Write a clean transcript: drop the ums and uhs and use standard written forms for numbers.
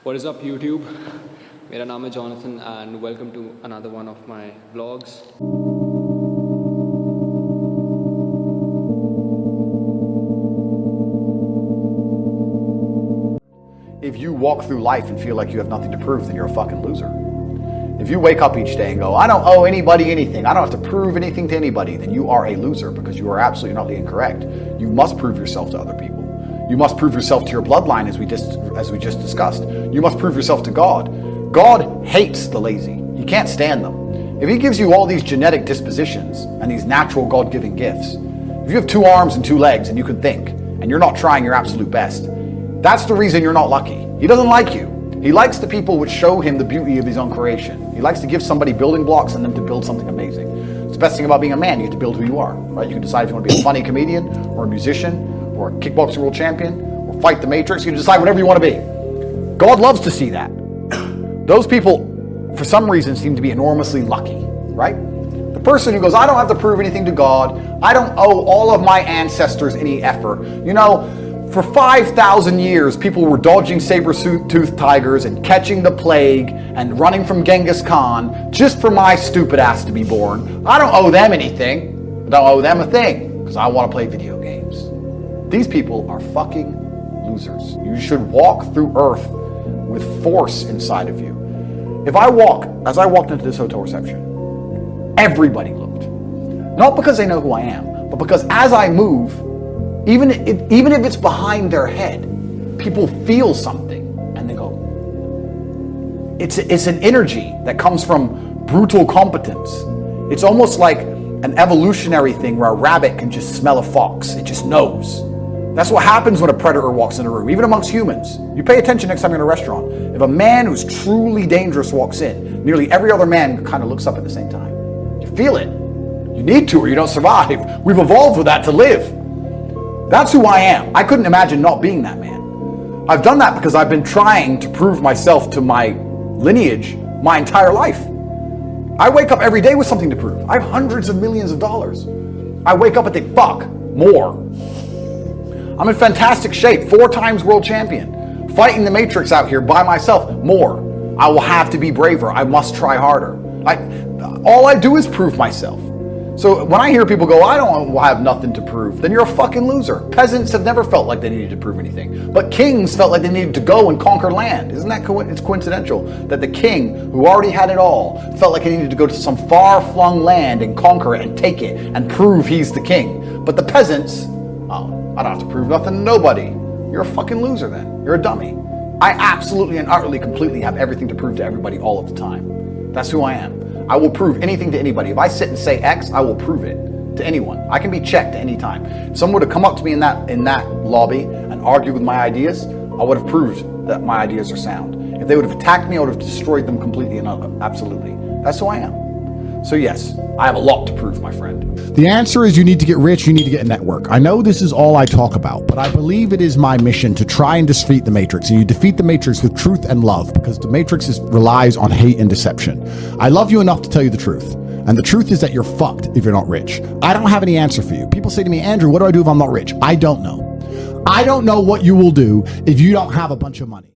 What is up YouTube? मेरा नाम है Jonathan and welcome to another one of my vlogs. If you walk through life and feel like you have nothing to prove, then you're a fucking loser. If you wake up each day and go, I don't owe anybody anything, I don't have to prove anything to anybody, then you are a loser because you are absolutely not incorrect. You must prove yourself to other people. You must prove yourself to your bloodline as we just discussed. You must prove yourself to God. God hates the lazy. You can't stand them. If he gives you all these genetic dispositions and these natural God-given gifts, if you have 2 arms and 2 legs and you can think, and you're not trying your absolute best, that's the reason you're not lucky. He doesn't like you. He likes the people which show him the beauty of his own creation. He likes to give somebody building blocks and them to build something amazing. It's the best thing about being a man. You get to build who you are, right? You can decide if you want to be a funny comedian or a musician or a kickboxing world champion or fight the Matrix. You can decide whatever you want to be. God loves to see that. Those people, for some reason, seem to be enormously lucky, right? The person who goes, I don't have to prove anything to God. I don't owe all of my ancestors any effort. You know, for 5,000 years, people were dodging saber-toothed tigers and catching the plague and running from Genghis Khan just for my stupid ass to be born. I don't owe them anything. I don't owe them a thing because I want to play video games. These people are fucking losers. You should walk through earth with force inside of you. As I walked into this hotel reception, everybody looked. Not because they know who I am, but because as I move, even if it's behind their head, people feel something and they go, it's an energy that comes from brutal competence. It's almost like an evolutionary thing where a rabbit can just smell a fox. It just knows. That's what happens when a predator walks in a room, even amongst humans. You pay attention next time you're in a restaurant. If a man who's truly dangerous walks in, nearly every other man kind of looks up at the same time. You feel it. You need to or you don't survive. We've evolved with that to live. That's who I am. I couldn't imagine not being that man. I've done that because I've been trying to prove myself to my lineage my entire life. I wake up every day with something to prove. I have hundreds of millions of dollars. I wake up and think, fuck, more. I'm in fantastic shape, 4 times world champion. Fighting the Matrix out here by myself, more. I will have to be braver. I must try harder. All I do is prove myself. So when I hear people go, I don't have nothing to prove, then you're a fucking loser. Peasants have never felt like they needed to prove anything. But kings felt like they needed to go and conquer land. Isn't that it's coincidental that the king, who already had it all, felt like he needed to go to some far-flung land and conquer it and take it and prove he's the king. But the peasants, oh, I don't have to prove nothing to nobody. You're a fucking loser then. You're a dummy. I absolutely and utterly completely have everything to prove to everybody all of the time. That's who I am. I will prove anything to anybody. If I sit and say X, I will prove it to anyone. I can be checked at any time. If someone would have come up to me in that lobby and argued with my ideas, I would have proved that my ideas are sound. If they would have attacked me, I would have destroyed them completely and absolutely. That's who I am. So yes, I have a lot to prove, my friend. The answer is you need to get rich, you need to get a network. I know this is all I talk about, but I believe it is my mission to try and defeat the Matrix. And you defeat the Matrix with truth and love because the Matrix relies on hate and deception. I love you enough to tell you the truth. And the truth is that you're fucked if you're not rich. I don't have any answer for you. People say to me, Andrew, what do I do if I'm not rich? I don't know. I don't know what you will do if you don't have a bunch of money.